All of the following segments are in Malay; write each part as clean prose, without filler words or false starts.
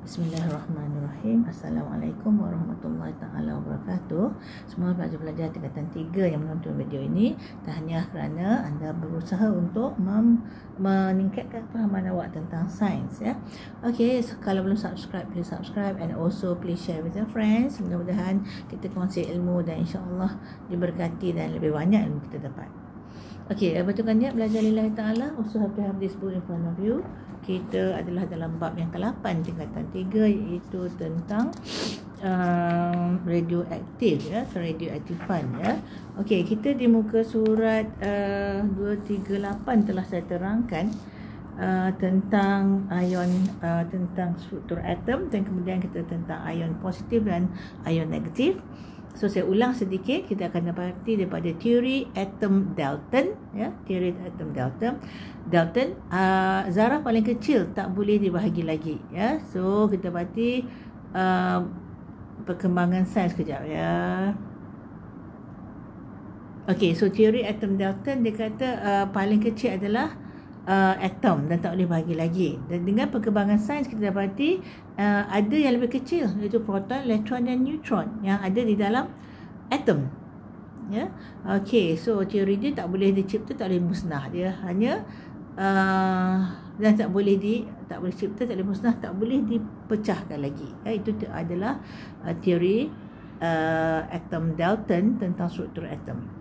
Bismillahirrahmanirrahim. Assalamualaikum warahmatullahi taala wabarakatuh. Semua pelajar-pelajar tingkatan 3 yang menonton video ini, tahniah kerana anda berusaha untuk meningkatkan fahaman awak tentang sains, ya. Okey, kalau belum subscribe, please subscribe and also please share with your friends. Mudah-mudahan kita kongsi ilmu dan insya-Allah diberkati dan lebih banyak ilmu kita dapat. Okey, betulkan niat belajar lillahi ta'ala. Also have to have this book in front of you. Kita adalah dalam bab yang ke-8 tingkatan 3, iaitu tentang radioaktif, ya, keradioaktifan, ya. Okey, kita di muka surat 238 telah saya terangkan tentang ion, tentang struktur atom, dan kemudian kita tentang ion positif dan ion negatif. So saya ulang sedikit, kita akan dapati daripada teori atom Dalton, ya, teori atom Dalton. Zarah paling kecil tak boleh dibahagi lagi, ya. So kita dapati perkembangan sains kejap, ya. Okey, so teori atom Dalton dia kata paling kecil adalah atom dan tak boleh bahagi lagi. Dan dengan perkembangan sains kita dapati ada yang lebih kecil, iaitu proton, elektron dan neutron yang ada di dalam atom, ya. Okey, so teori dia tak boleh dicipta, tak boleh musnah. Dia hanya dan tak boleh cipta, tak boleh musnah, tak boleh dipecahkan lagi, ya. Itu adalah teori atom Dalton tentang struktur atom.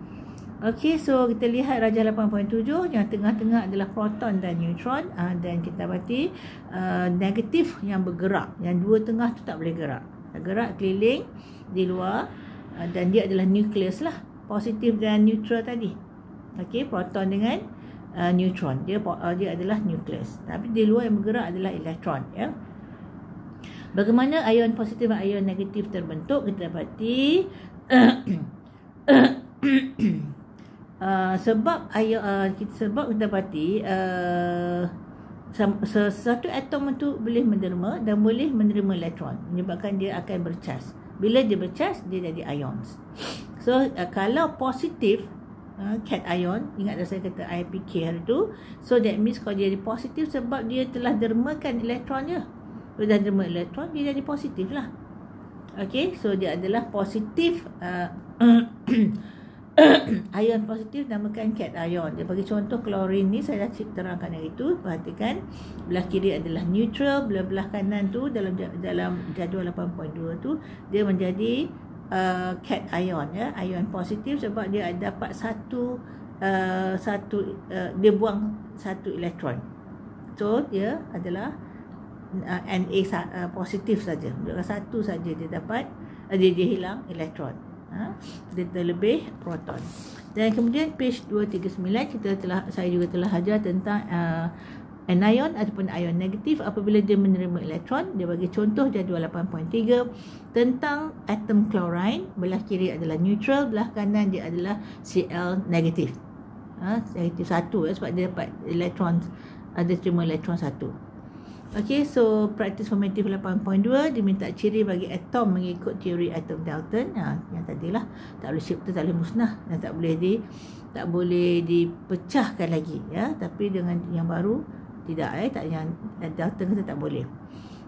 Okey, so kita lihat rajah 8.7, yang tengah-tengah adalah proton dan neutron, dan kita dapati negatif yang bergerak, yang dua tengah tu tak boleh gerak, keliling di luar, dan dia adalah nukleus lah, positif dan neutral tadi. Okey, proton dengan neutron, dia adalah nukleus, tapi di luar yang bergerak adalah elektron, ya. Bagaimana ion positif dan ion negatif terbentuk? Kita dapati sebab kita dapati satu atom itu boleh menerima dan boleh menerima elektron, menyebabkan dia akan bercas. Bila dia bercas, dia jadi ions. So kalau positif, cation ion, ingat dah saya kata IPK hari tu. So that means kalau dia jadi positif sebab dia telah dermakan elektronnya. Bila dah derma elektron, dia jadi positif lah. Okay, so dia adalah positif ion positif, namakan cation. Dia bagi contoh klorin ni, saya dah terangkan hari itu. Perhatikan, belah kiri adalah neutral, belah kanan tu dalam jadual 8.2 tu dia menjadi cation, ya, ion positif, sebab dia dapat dia buang satu elektron. So dia adalah Na positif saja, satu saja dia dapat, dia hilang elektron. Dia terlebih proton. Dan kemudian page 239 saya juga telah ajar tentang anion ataupun ion negatif apabila dia menerima elektron. Dia bagi contoh jadual 8.3 tentang atom chlorine, belah kiri adalah neutral, belah kanan dia adalah Cl negatif. Negatif 1, sebab dia dapat elektron, ada terima elektron 1. Okey, so praktis formatif 8.2 diminta ciri bagi atom mengikut teori atom Dalton. Yang tadilah, tak boleh cipta, tak boleh musnah, dan tak boleh dipecahkan lagi, ya. Tapi dengan yang baru tidak, yang Dalton kata tak boleh.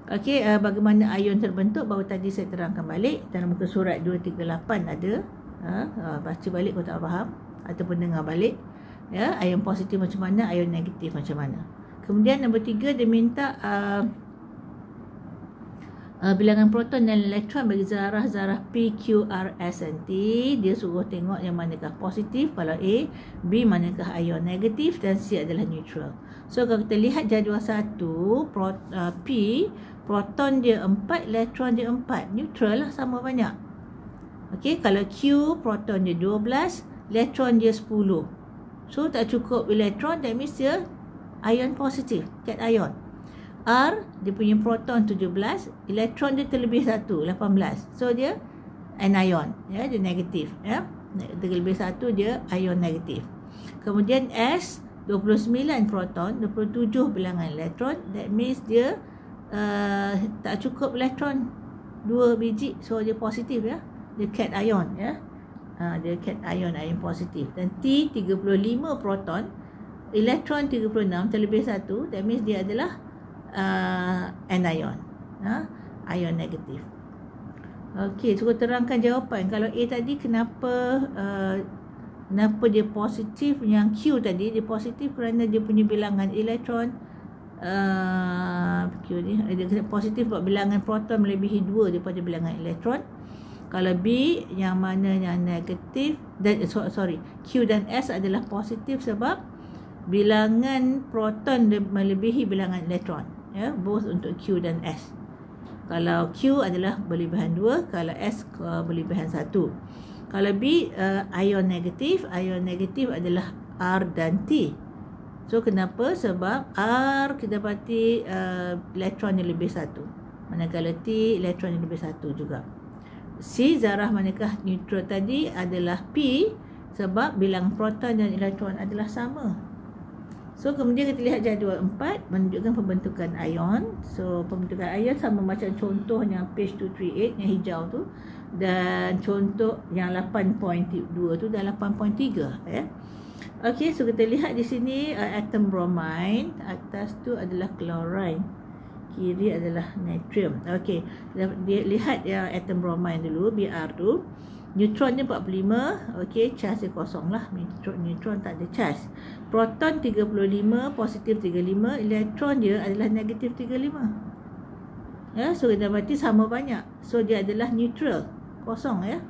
Okey, bagaimana ion terbentuk baru tadi saya terangkan balik dalam muka surat 238 ada. Baca balik kalau tak faham, ataupun dengar balik, ya. Ion positif macam mana, ion negatif macam mana. Kemudian nombor 3, dia minta bilangan proton dan elektron bagi zarah-zarah P, Q, R, S dan T. Dia suruh tengok yang manakah positif kalau A, B manakah ion negatif, dan C adalah neutral. So kalau kita lihat jadual 1, P, proton dia 4, elektron dia 4, neutral lah, sama banyak. Okey, kalau Q, proton dia 12, elektron dia 10. So tak cukup elektron, that means dia ion positif, cation. R, dia punya proton 17, elektron dia terlebih 1, 18. So dia anion, ya, dia negatif, ya. Terlebih 1 dia ion negatif. Kemudian S, 29 proton, 27 bilangan elektron, that means dia tak cukup elektron 2 biji, so dia positif, ya. Dia cation, ya. Dia cation, ion positif. Dan T, 35 proton, elektron 36 terlebih 1, that means dia adalah anion. Ion negatif. Okey, cuba terangkan jawapan. Kalau A tadi kenapa dia positif, yang Q tadi dia positif kerana dia punya bilangan elektron Q ni dia positif sebab bilangan proton melebihi 2 daripada bilangan elektron. Kalau B yang mana yang negatif, dan Q dan S adalah positif sebab bilangan proton melebihi bilangan elektron, ya, both untuk Q dan S. Kalau Q adalah berlebihan 2, kalau S berlebihan 1. Kalau B ion negatif adalah R dan T. So kenapa? Sebab R kita dapati elektron yang lebih 1, manakala T elektron yang lebih 1 juga. C zarah manakah neutral tadi adalah P sebab bilangan proton dan elektron adalah sama. So kemudian kita lihat jadual 4 menunjukkan pembentukan ion. So pembentukan ion sama macam contoh yang page 238 yang hijau tu, dan contoh yang 8.2 tu dan 8.3, ya. Okey, so kita lihat di sini atom bromine, atas tu adalah chlorine, kiri adalah natrium. Okey, dia lihat yang atom bromine dulu, Br tu. Neutron dia 45, okey, charge dia kosong lah. Neutron tak ada charge. Proton 35, positif 35, elektron dia adalah negatif 35. Ya, so kita dapati sama banyak. So dia adalah neutral, kosong, ya.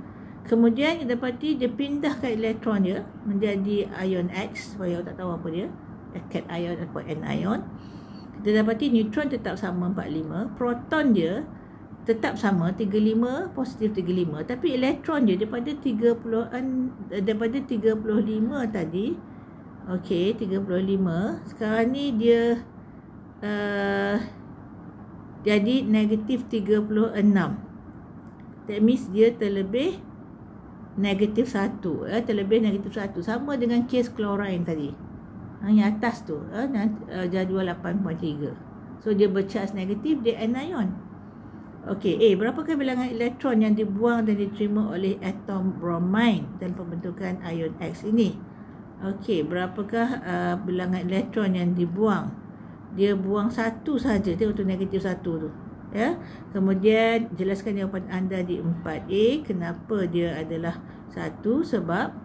Kemudian kita dapati dia pindahkan elektron dia menjadi ion X, supaya awak tak tahu apa dia, cation ion atau anion. Kita dapati neutron tetap sama 45, proton dia tetap sama 35, positif 35, tapi elektron dia daripada 35 tadi, okey, 35, sekarang ni dia jadi negatif 36. That means dia terlebih negatif 1, terlebih negatif 1, sama dengan kes chlorine tadi, yang atas tu, jadual 8.3. So dia bercharge negatif, dia anion. Okey, berapakah bilangan elektron yang dibuang dan diterima oleh atom bromine dalam pembentukan ion X ini? Okey, berapakah bilangan elektron yang dibuang? Dia buang 1 saja, tengok tu negatif 1 tu, ya. Kemudian jelaskan jawapan anda di 4A. Kenapa dia adalah 1? Sebab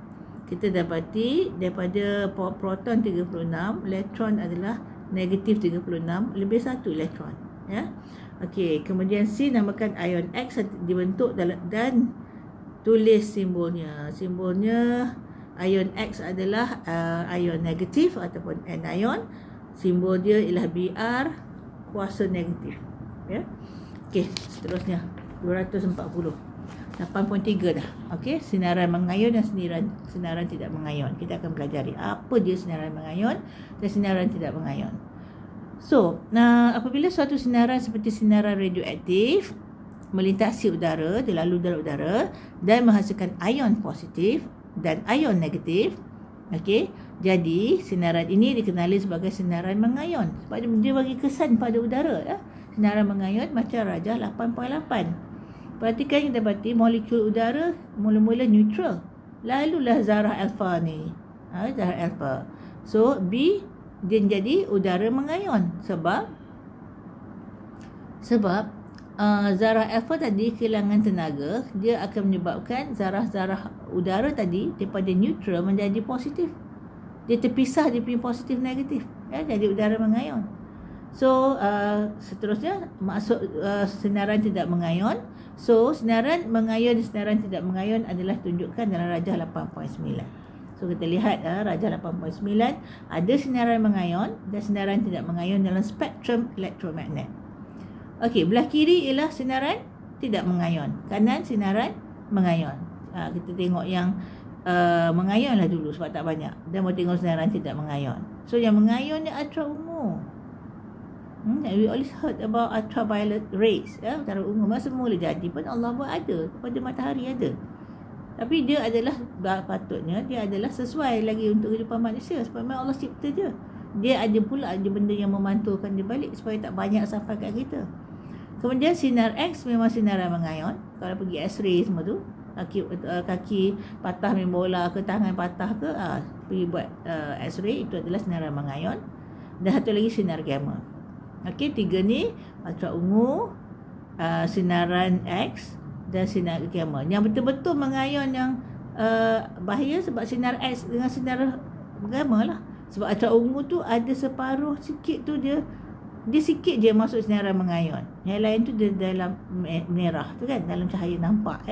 kita dapati daripada proton 36, elektron adalah negatif 36, lebih 1 elektron, ya. Okey, kemudian C, namakan ion X dibentuk dan tulis simbolnya. Simbolnya ion X adalah ion negatif ataupun anion. Simbol dia ialah Br kuasa negatif, ya. Okey, seterusnya 240. 8.3 dah. Okey, sinaran mengayon dan sinaran tidak mengayon. Kita akan pelajari apa dia sinaran mengayon dan sinaran tidak mengayon. So, apabila suatu sinaran seperti sinaran radioaktif melintasi udara, dia lalu dalam udara dan menghasilkan ion positif dan ion negatif, okey, jadi sinaran ini dikenali sebagai sinaran mengayon sebab dia bagi kesan pada udara, ya. Sinaran mengayon macam rajah 8.8. Perhatikan, kita dapati molekul udara mula-mula neutral, lalulah zarah alfa ni, zarah alfa. So B dia jadi udara mengayon sebab zarah alfa tadi kehilangan tenaga, dia akan menyebabkan zarah-zarah udara tadi daripada neutral menjadi positif. Dia terpisah, dia punya positif negatif, ya, jadi udara mengayon. So seterusnya maksud sinaran tidak mengayon. So sinaran mengayon dan sinaran tidak mengayon adalah tunjukkan dalam rajah 8.9. So kita lihat rajah 8.9 ada sinaran mengayon dan sinaran tidak mengayon dalam spektrum elektromagnet. Okey, belah kiri ialah sinaran tidak mengayon, kanan sinaran mengayon. Kita tengok yang mengayon lah dulu sebab tak banyak, dan mau tengok sinaran tidak mengayon. So yang mengayon ni ultra ungu. We always heard about ultraviolet rays, ya, ultra ungu. Masa mula jadi pun Allah buat ada, pada matahari ada. Tapi dia adalah, patutnya dia adalah sesuai lagi untuk kehidupan manusia sebab memang Allah cipta dia. Dia ada pula benda yang memantulkan dia balik supaya tak banyak sampai kat kita. Kemudian sinar X memang sinaran mengayon. Kalau pergi X-ray semua tu, kaki patah main bola ke, tangan patah ke, pergi buat X-ray, itu adalah sinaran mengayon. Dan satu lagi sinar gamma. Okey, 3 ni ultra ungu, sinaran X dan sinar gamma. Yang betul-betul mengayon yang bahaya sebab sinar X dengan sinar gamma lah. Sebab acara ungu tu ada separuh sikit tu dia sikit je masuk sinaran mengayon. Yang lain tu dia dalam merah tu kan, dalam cahaya nampak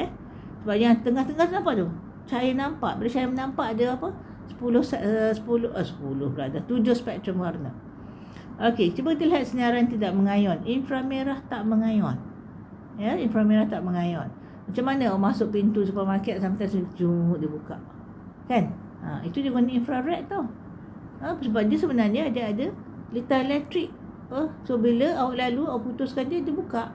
Sebab yang tengah-tengah tu nampak tu, cahaya nampak. Bila cahaya nampak ada apa? 10 pula dah 7 spektrum warna. Okey, cuba kita lihat sinaran tidak mengayon. Inframerah tak mengayon. Inframerah tak mengayon. Macam mana orang masuk pintu supermarket sampai sejuk dia buka. Kan? Itu dia guna infrared tau. Sebab dia sebenarnya ada litar elektrik. So bila awak lalu, awak putuskan dia buka.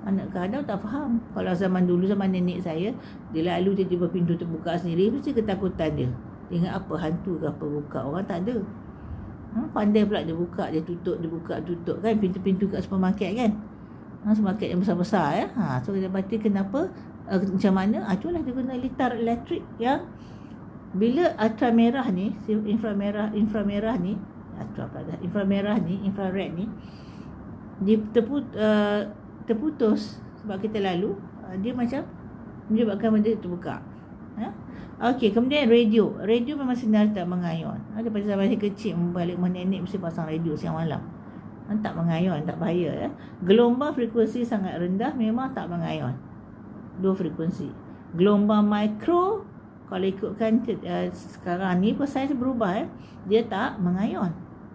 Anak kadang tak faham. Kalau zaman dulu, zaman nenek saya, dia lalu tiba-tiba pintu terbuka sendiri, mesti ketakutan dia. Dia ingat apa, hantu ke apa buka. Orang tak ada. Pandai pula dia buka, dia tutup, dia buka, tutup kan. Pintu-pintu kat supermarket kan. Supermarket yang besar-besar So kita berarti kenapa, macam mana, itulah dia guna litar elektrik yang bila ultramerah ni, inframerah ni, infrared ni dia terputus sebab kita lalu, dia macam menyebabkan benda terbuka. Okey, kemudian radio memang sinar tak mengayon. Daripada zaman saya kecil balik rumah nenek mesti pasang radio siang malam. Tak mengayon, tak bahaya Gelombang frekuensi sangat rendah memang tak mengayon. 2 frekuensi. Gelombang mikro kalau ikutkan sekarang ni saiz berubah dia tak mengayon.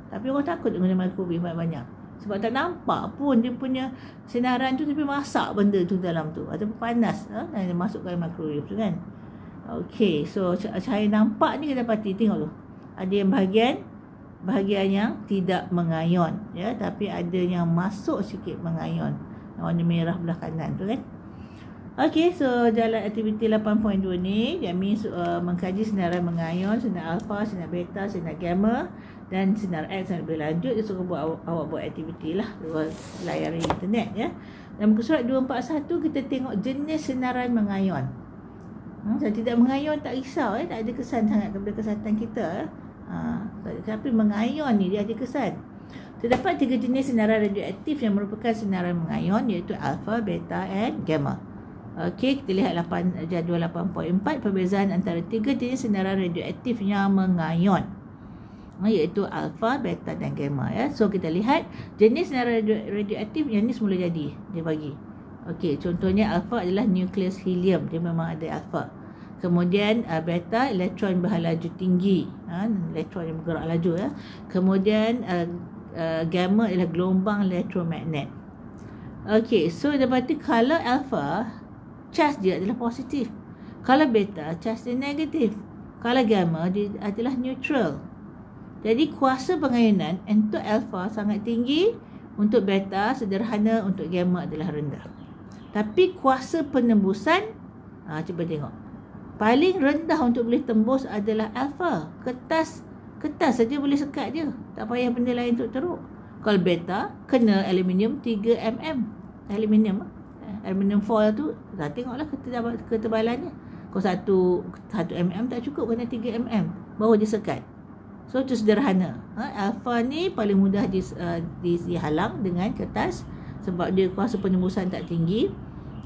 Tapi orang takut guna mikrowave banyak-banyak. Sebab tak nampak pun dia punya sinaran tu, tapi masak benda tu dalam tu ataupun panas dan dia masukkan mikrowave tu kan. Okey, so cahaya nampak ni kita dapati, tengok tu. Ada yang bahagian yang tidak mengayon tapi ada yang masuk sikit mengayon. Warna merah belah kanan tu kan. Okey, so jalan aktiviti 8.2 ni kami mengkaji sinaran mengayon, sinar alfa, sinar beta, sinar gamma dan sinar X. Dan lebih lanjut dia suruh awak buat aktiviti lah, layari internet Dan muka surat 241 kita tengok jenis sinaran mengayon. Kalau tidak mengayon tak risau tak ada kesan sangat kepada kesihatan kita tapi mengayon ni dia ada kesan. Terdapat 3 jenis sinaran radioaktif yang merupakan sinaran mengayon, iaitu alfa, beta and gamma. Okey, kita lihat jadual 8.4 perbezaan antara 3 jenis sinaran radioaktif yang mengayon, iaitu alfa, beta dan gamma So kita lihat jenis sinaran radioaktif yang ni semula jadi dia bagi. Okey, contohnya alfa adalah nukleus helium, dia memang ada alfa. Kemudian beta, elektron berlaju tinggi, elektron yang bergerak laju Kemudian gamma adalah gelombang elektromagnet. Okey, so dapati kalau alfa charge dia adalah positif, kalau beta charge dia negatif, kalau gamma dia adalah neutral. Jadi kuasa pengayonan untuk alfa sangat tinggi, untuk beta sederhana, untuk gamma adalah rendah. Tapi kuasa penembusan, cuba tengok, paling rendah untuk boleh tembus adalah alfa. Kertas saja boleh sekat je, tak payah benda lain untuk teruk. Kalau beta kena aluminium 3 mm. Aluminium foil tu dah tengoklah ketebalannya. Kalau 1 mm tak cukup, kena 3 mm baru dia sekat. So itu sederhana. Alfa ni paling mudah dihalang dengan kertas sebab dia kuasa penembusan tak tinggi,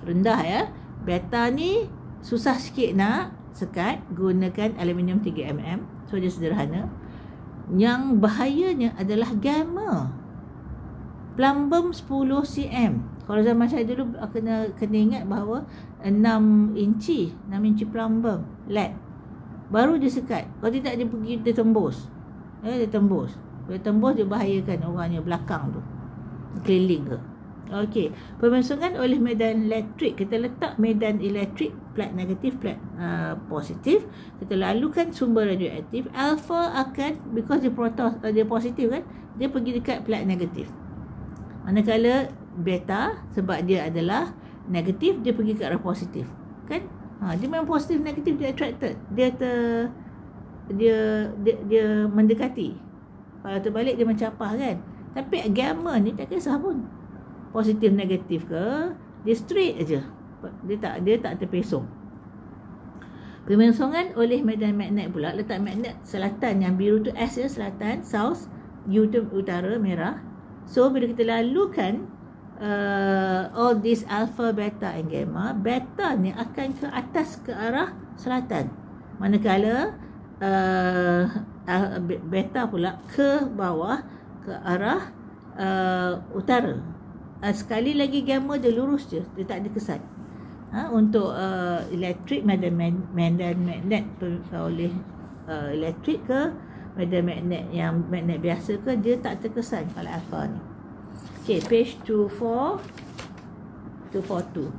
rendah Beta ni susah sikit nak sekat, gunakan aluminium 3 mm. So dia sederhana. Yang bahayanya adalah gamma, plumbum 10 cm. Kalau zaman saya dulu kena ingat bahawa 6 inci plumbum LED baru dia sekat. Kalau tidak dia tembus. Dia tembus. Bila tembus dia bahayakan orangnya belakang tu, keliling ke. Okey, pemangsungan oleh medan elektrik. Kita letak medan elektrik, plat negatif, plat positif. Kita lalukan sumber radioaktif. Alfa akan, because dia positif kan, dia pergi dekat plat negatif. Manakala beta, sebab dia adalah negatif, dia pergi ke arah positif kan. Dia memang positif negatif, dia attracted, dia mendekati. Kalau terbalik dia mencapah kan. Tapi gamma ni tak kisah pun, positif negatif ke, dia straight aja. Dia tak terpesong. Pemangsungan oleh medan magnet pula, letak magnet selatan, yang biru tu S selatan, south, U tu utara, merah. So bila kita lalukan all this alpha, beta and gamma. Beta ni akan ke atas ke arah selatan, manakala beta pula ke bawah ke arah utara. Sekali lagi gamma dia lurus je, dia tak ada kesan. Untuk elektrik, medan magnet oleh elektrik ke medan magnet yang magnet biasa ke, dia tak terkesan kalau alpha ni. Okay, page 242.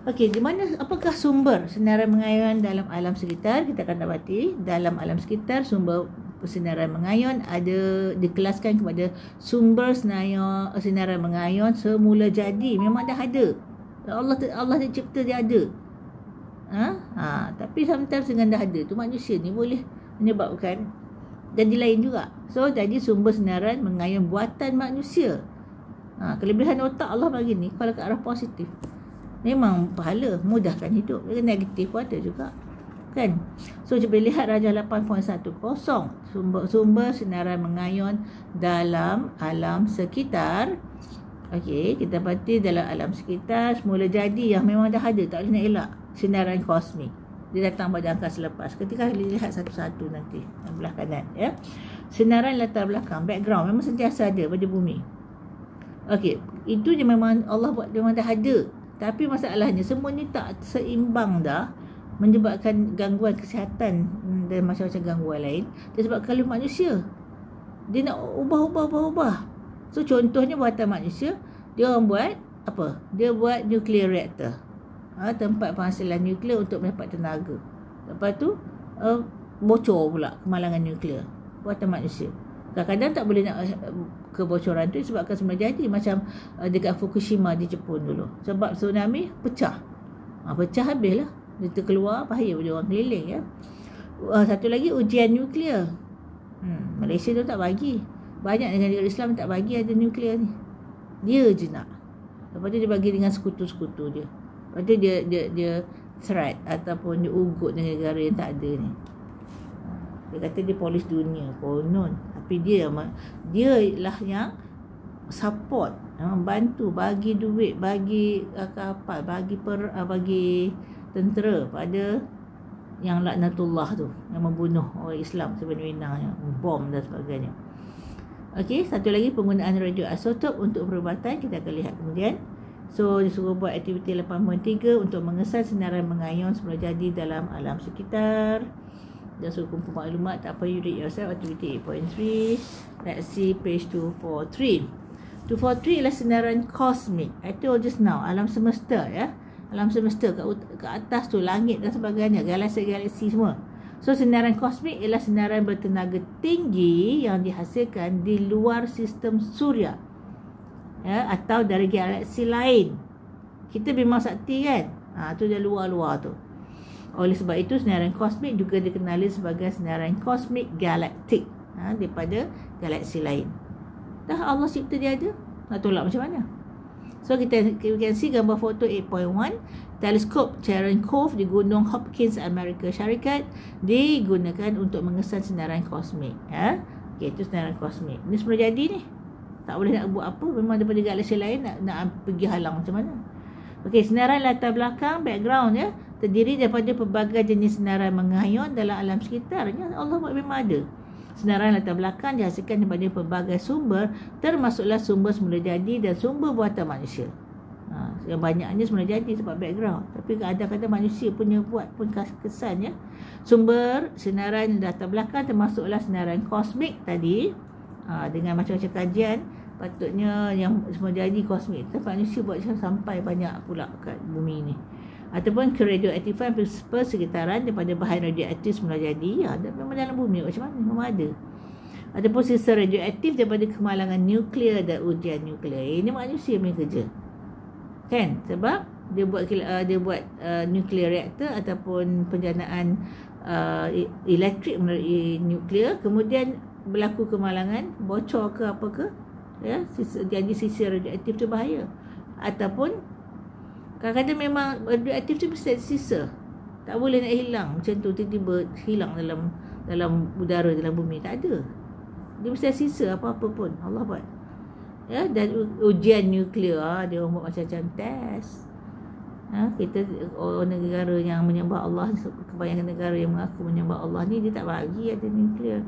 Okey, di mana, apakah sumber sinaran mengayon dalam alam sekitar? Kita akan dapati dalam alam sekitar sumber sinaran mengayon ada dikelaskan kepada sumber sinaran mengayon semula jadi, memang dah ada. Allah dia cipta, dia ada. Tapi sometimes dengan dah ada tu manusia ni boleh menyebabkan jadi lain juga. So jadi sumber sinaran mengayon buatan manusia. Kelebihan otak Allah bagi ni kalau ke arah positif, memang pahala, mudahkan hidup. Negatif pun ada juga, kan? So cuba lihat Rajah 8.10, sumber sinaran mengayon dalam alam sekitar. Okey, kita dapati dalam alam sekitar semula jadi yang memang dah ada, tak boleh nak elak. Sinaran kosmik, dia datang pada angkasa lepas. Ketika lihat satu-satu nanti belah kanan, ya. Sinaran latar belakang, background, memang sentiasa ada pada bumi. Okey, itu je memang Allah buat, memang dah ada. Tapi masalahnya semua ni tak seimbang dah, menyebabkan gangguan kesihatan dan macam-macam gangguan lain. Disebab kalau manusia dia nak ubah. So contohnya buatan manusia, dia orang buat apa? Dia buat nuclear reactor, tempat penghasilan nuklear untuk mendapat tenaga. Lepas tu bocor pula kemalangan nuklear buatan manusia. Kadang-kadang tak boleh nak kebocoran tu disebabkan semula jadi, macam dekat Fukushima di Jepun dulu. Sebab tsunami pecah. Pecah habislah. Dia terkeluar, bahaya pada orang keliling, ya. Satu lagi ujian nuklear. Malaysia tu tak bagi. Banyak negara Islam tak bagi ada nuklear ni. Dia je nak. Lepas tu dia bagi dengan sekutu-sekutu dia. Lepas tu dia threat ataupun dia ugut negara yang tak ada ni. Dia kata dia polis dunia, konon. Tapi dia lah yang support, bantu, bagi duit, bagi kapal, bagi tentera pada yang laknatullah tu, yang membunuh orang Islam sebenarnya, bom dan sebagainya. Okey, satu lagi penggunaan radioisotop untuk perubatan, kita akan lihat kemudian. So disuruh buat aktiviti 8.3 untuk mengesan sinaran mengayon semula jadi dalam alam sekitar. Dan suruh kumpul maklumat, tak apa, you read yourself. Activity 8.3. Let's see page 243. 243 ialah sinaran kosmik. I told just now, alam semesta, ya. Alam semesta ke atas tu, langit dan sebagainya, galaksi-galaksi semua. So sinaran kosmik ialah sinaran bertenaga tinggi yang dihasilkan di luar sistem suria, ya, atau dari galaksi lain. Kita Bima Sakti kan, tu dia luar-luar tu. Oleh sebab itu sinaran kosmik juga dikenali sebagai sinaran kosmik galaktik, daripada galaksi lain. Dah Allah cipta dia ada, nak tolak macam mana? So kita can see gambar foto 8.1. Teleskop Cherenkov di Gunung Hopkins, Amerika Syarikat digunakan untuk mengesan sinaran kosmik, ya. Okey, itu sinaran kosmik. Ini semula jadi ni. Tak boleh nak buat apa, memang daripada galaksi lain nak pergi halang macam mana. Okey, sinaran latar belakang, background, ya, terdiri daripada pelbagai jenis sinaran mengayon dalam alam sekitarnya. Allah buat memang ada. Sinaran latar belakang dihasilkan daripada pelbagai sumber, termasuklah sumber semula jadi dan sumber buatan manusia. Yang banyaknya semula jadi sebab background. Tapi kadang-kadang manusia punya buat pun kesan, ya. Sumber sinaran latar belakang termasuklah sinaran kosmik tadi. Dengan macam-macam kajian, patutnya yang semula jadi kosmik, tapi manusia buat sampai banyak pula kat bumi ni. Ataupun keradioaktifan persekitaran daripada bahan radioaktif semula jadi, dan memang dalam bumi macam mana, memang ada. Ataupun sisa radioaktif daripada kemalangan nuklear dan ujian nuklear. Ini manusia punya kerja, kan? Sebab dia buat nuclear reactor ataupun penjanaan elektrik melalui nuklear, kemudian berlaku kemalangan, bocor ke apa ke, ya, jadi sisa radioaktif tu bahaya. Ataupun kadang-kadang memang radioaktif tu bisa sisa, tak boleh nak hilang macam tu, tiba-tiba hilang dalam udara, dalam bumi, tak ada. Dia bisa sisa apa-apa pun Allah buat. ya, dan ujian nuklear. Dia buat macam-macam test. Kita negara yang menyembah Allah, kebanyakan negara yang mengaku menyembah Allah ni, dia tak bagi ada nuklear,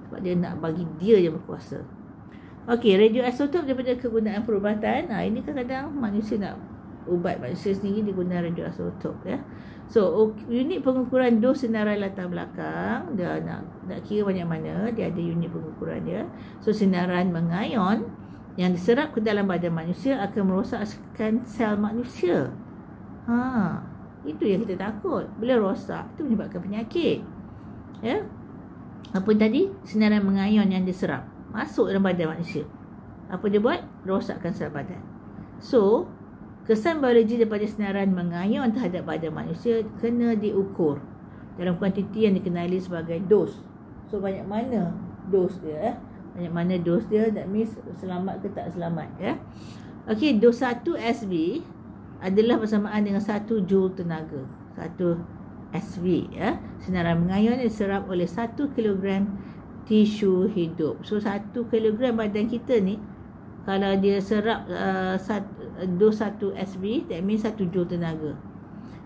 sebab dia nak bagi dia je berkuasa. Okey, radioisotop daripada kegunaan perubatan. Ini kadang-kadang manusia nak ubat manusia sendiri digunakan radioisotop, ya. So unit pengukuran dos senaran latar belakang, dia nak kira banyak mana, dia ada unit pengukuran dia. So sinaran mengayon yang diserap ke dalam badan manusia akan merosakkan sel manusia. Itu yang kita takut. Bila rosak, itu menyebabkan penyakit. Ya. Apa tadi? Sinaran mengayon yang diserap masuk dalam badan manusia. Apa dia buat? Rosakkan sel badan. So, kesan biologi daripada sinaran mengayon terhadap badan manusia kena diukur dalam kuantiti yang dikenali sebagai dos. So, banyak mana dos dia? Banyak mana dos dia? That means selamat ke tak selamat, ya. Okey, dos 1 SB adalah bersamaan dengan 1 joule tenaga. 1 SV, ya. Sinaran mengayon diserap oleh 1 kilogram tisu hidup. So 1 kilogram badan kita ni, kalau dia serap dos 1 SV, that means 1 joule tenaga.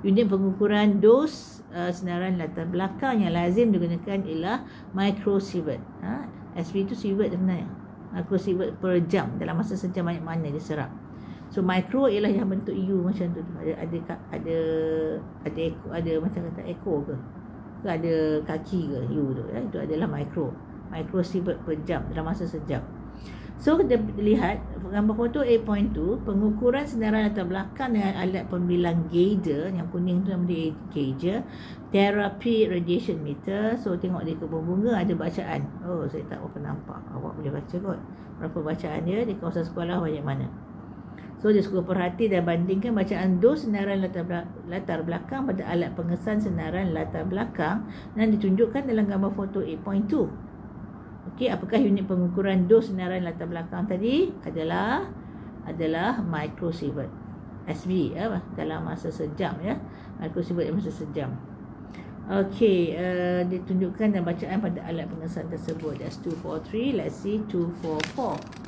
Unit pengukuran dos sinaran latar belakang yang lazim digunakan ialah microsievert. SV itu sievert sebenarnya. Microsievert per jam, dalam masa sejam banyak mana dia serap. So micro ialah yang bentuk U macam tu. Ada macam kata ekor ke ada kaki ke U tu, ya. Itu adalah microsievert per jam dalam masa sejam. So kita lihat gambar foto 8.2, pengukuran sinaran latar belakang dengan alat pembilang gauge, yang kuning tu nama dia gauge, therapy radiation meter. So tengok di kebun bunga ada bacaan. Saya tak berapa nampak. Awak boleh baca kot berapa bacaan dia di kawasan sekolah banyak mana. So dia suka perhati dan bandingkan bacaan dos sinaran latar belakang pada alat pengesan sinaran latar belakang dan ditunjukkan dalam gambar foto 8.2. Okey, apakah unit pengukuran dos sinaran latar belakang tadi? Adalah microsievert SV, ya, dalam masa sejam, ya. Microsievert dalam masa sejam. Okey, ditunjukkan dan bacaan pada alat pengesan tersebut. That's 243. Let's see 244.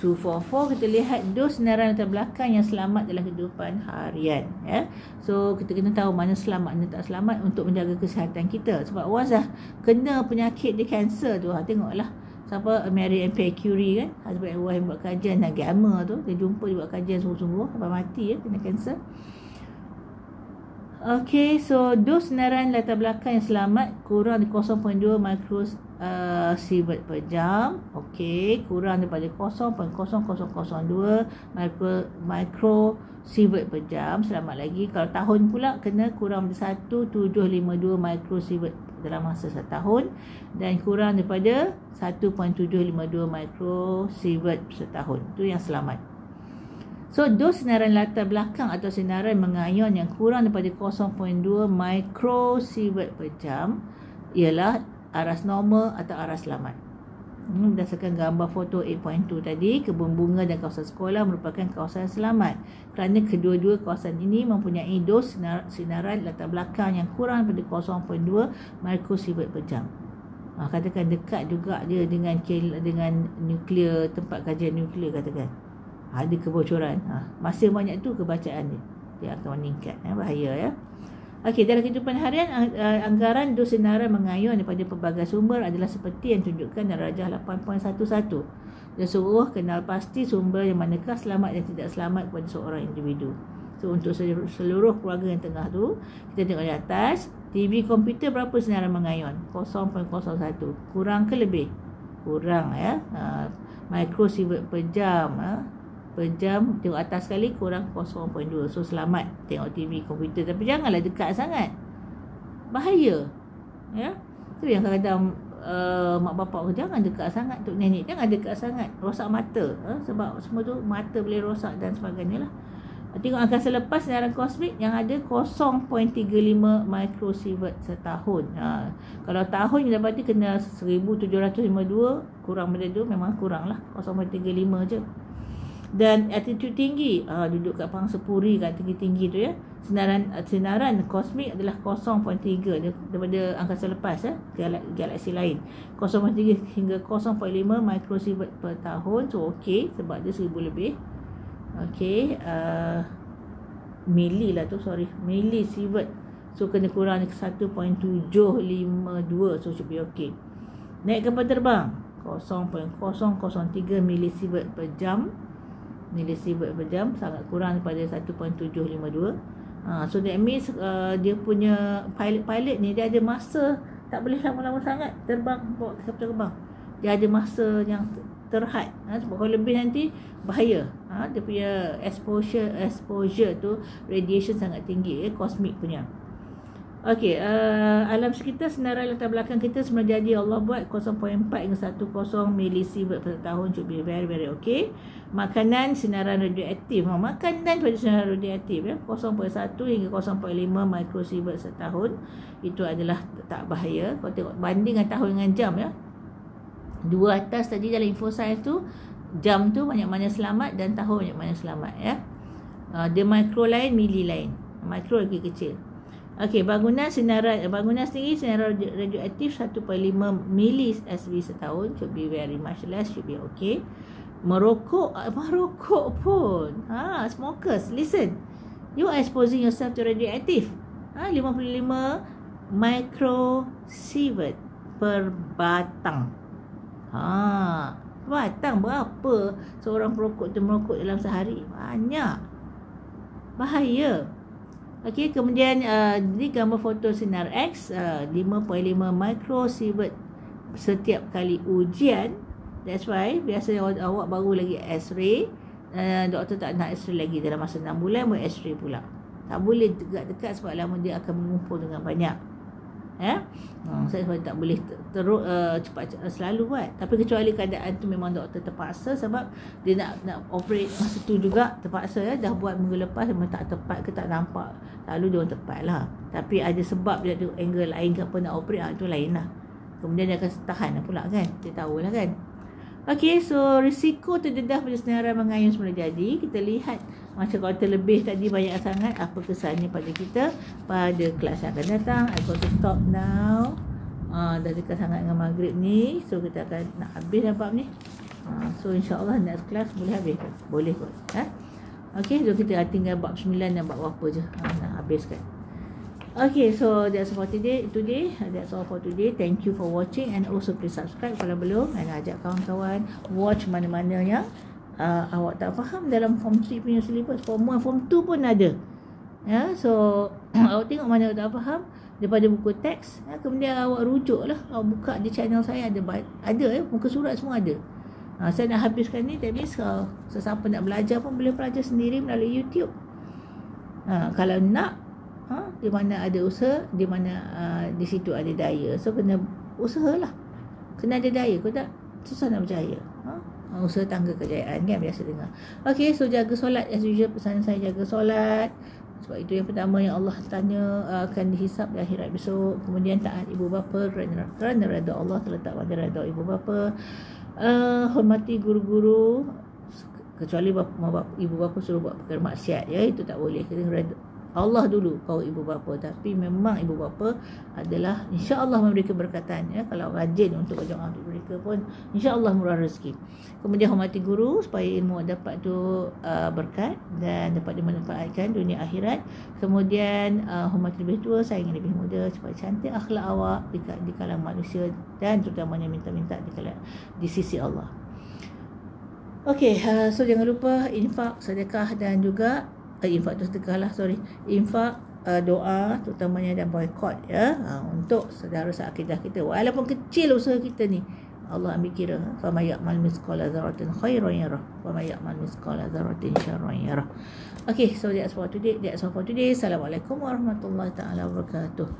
244 kita lihat dos sinaran latar belakang yang selamat dalam kehidupan harian, ya. So kita kena tahu mana selamat, mana tak selamat untuk menjaga kesihatan kita. Sebab once dah kena penyakit dia kanser tu, tengoklah siapa Mary and Pierre Curie, kan, husband and wife buat kajian agama tu, dia jumpa dia buat kajian sungguh-sungguh sampai mati, ya, kena kanser. Okey, so dos sinaran latar belakang yang selamat kurang di 0.2 microsievert per jam. Okey, kurang daripada 0.0002 microsievert per jam. Selamat lagi. Kalau tahun pula kena kurang daripada 1.752 microsievert dalam masa 1 tahun dan kurang daripada 1.752 microsievert setahun. Itu yang selamat. So, dos sinaran latar belakang atau sinaran mengayon yang kurang daripada 0.2 microsievert per jam ialah aras normal atau aras selamat. Berdasarkan gambar foto 8.2 tadi, kebun bunga dan kawasan sekolah merupakan kawasan selamat kerana kedua-dua kawasan ini mempunyai dos sinaran latar belakang yang kurang daripada 0.2 microsievert per jam. Katakan dekat juga dia dengan nuklear, tempat kajian nuklear, katakan ada kebocoran, masih banyak tu kebacaan dia akan meningkat, bahaya, ya. Okey, dalam kehidupan harian anggaran dos sinaran mengayon daripada pelbagai sumber adalah seperti yang ditunjukkan dalam Rajah 8.11. Dan suruh kenal pasti sumber yang manakah selamat dan tidak selamat kepada seorang individu. So untuk seluruh keluarga yang tengah tu, kita tengok di atas, TV komputer berapa sinaran mengayon? 0.01. Kurang ke lebih? Kurang, ya. Microsievert per jam, tengok atas sekali kurang 0.2. So selamat tengok TV komputer, tapi janganlah dekat sangat, bahaya, ya. Tu yang kadang-kadang mak bapak jangan dekat sangat, tok nenek jangan dekat sangat, rosak mata, sebab semua tu mata boleh rosak dan sebagainya lah. Tengok angkasa lepas sinaran kosmik yang ada 0.35 microsievert setahun. Kalau tahun yang dapati kena 1752, kurang benda tu memang kurang lah, 0.35 je. Dan altitude tinggi, duduk kat pangsa puri kat tinggi-tinggi tu ya. Sinaran kosmik adalah 0.3 daripada angkasa lepas ya, galaksi lain. 0.3 hingga 0.5 microsievert per tahun. So okey, sebab dia 1000 lebih. Okey, millisievert. So kena kurang 1.752. So should be okey. Naik kapal terbang 0.003 millisievert per jam. Sangat kurang daripada 1.752. So that means dia punya pilot ni dia ada masa, tak boleh lama-lama sangat terbang bawa kapal terbang. Dia ada masa yang terhad. Sebab kalau lebih nanti bahaya. Dia punya exposure tu radiation sangat tinggi, kosmik punya. Okey, alam sekitar senarai latar belakang kita sebenarnya jadi Allah buat 0.4 hingga 10 millisievert per tahun, should be very very okay. Makanan sinaran radioaktif. Makanan pada sinaran radioaktif ya, 0.1 hingga 0.5 microsievert setahun. Itu adalah tak bahaya. Kalau tengok banding tahun dengan jam ya. Dua atas tadi dalam info sains tu, jam tu banyak mana selamat dan tahun banyak mana selamat ya. Dia mikro lain, mili lain. Mikro lagi kecil. Okey, bangunan sendiri sinaran radioaktif 1.5 mili SV setahun, should be very much less, should be okay. Merokok pun. Smokers, listen. You are exposing yourself to radioactive. 55 microsievert per batang. Batang berapa seorang perokok tu merokok dalam sehari? Banyak. Bahaya. Okey, kemudian di gambar foto sinar X 5.5 microsievert setiap kali ujian. That's why biasanya awak baru lagi X-ray, doktor tak nak X-ray lagi dalam masa 6 bulan buat X-ray pula. Tak boleh dekat-dekat sebab lama dia akan mengumpul dengan banyak. Saya sebab tak boleh cepat selalu buat. Tapi kecuali keadaan tu memang doktor terpaksa sebab dia nak operate masa tu juga terpaksa ya. Dah buat minggu lepas memang tak tepat ke tak nampak, lalu dia orang tepat lah. Tapi ada sebab dia ada angle lain ke apa nak operate, itu lain lah. Kemudian dia akan tahan pula kan, dia tahulah kan. Okey, so risiko terdedah pada senarai mengayun semula jadi. Kita lihat macam kalau terlebih tadi banyak sangat, apa kesannya pada kita pada kelas yang akan datang. I got to stop now. Dah dekat sangat dengan maghrib ni. So kita akan nak habis dah bab ni. So insyaAllah next class boleh habis. Boleh kot. Okey, so kita tinggal bab 9 dan bab apa je nak habiskan. Okay, so that's for today. That's all for today. Thank you for watching and also please subscribe kalau belum, and ajak kawan-kawan watch mana-mana yang awak tak faham dalam form 3 punya syllabus. Form 1, form 2 pun ada. Ya, so awak tengok mana awak tak faham daripada buku teks, kemudian awak rujuk lah. Awak buka di channel saya ada muka surat semua ada. Saya nak habiskan ni, that means sesiapa nak belajar pun boleh belajar sendiri melalui YouTube. Kalau nak di mana ada usaha, di mana di situ ada daya. So kena usahalah, kena ada daya. Kalau tak, susah nak berjaya. Usaha tangga kejayaan kan, biasa dengar. Okay, so jaga solat as usual. Pesanan saya, jaga solat. Sebab itu yang pertama yang Allah tanya akan dihisap di akhirat besok. Kemudian taat ibu bapa kerana redha Allah terletak pada redha ibu bapa. Hormati guru-guru, kecuali ibu bapa suruh buat perkara maksiat ya, itu tak boleh. Kena redha Allah dulu, kau ibu bapa. Tapi memang ibu bapa adalah insya-Allah memberi keberkatan ya. Kalau rajin untuk berdoa untuk mereka pun insya-Allah murah rezeki. Kemudian hormati guru supaya ilmu dapat tu berkat dan dapat dimanfaatkan dunia akhirat. Kemudian hormati lebih tua, sayangi lebih muda, supaya cantik akhlak awak di kalangan manusia dan terutamanya minta-minta di sisi Allah. Okey, so jangan lupa infak, sedekah dan juga infak tu sedekah lah, infak, doa terutamanya dan boykot ya, untuk saudara seakidah kita. Walaupun kecil usaha kita ni, Allah ambil kira. Fa may ya'mal mithqala dzarratin khairan yarah wa may ya'mal mithqala dzarratin syarran yarah. Okay, so that's all for today. Assalamualaikum warahmatullahi taala wabarakatuh.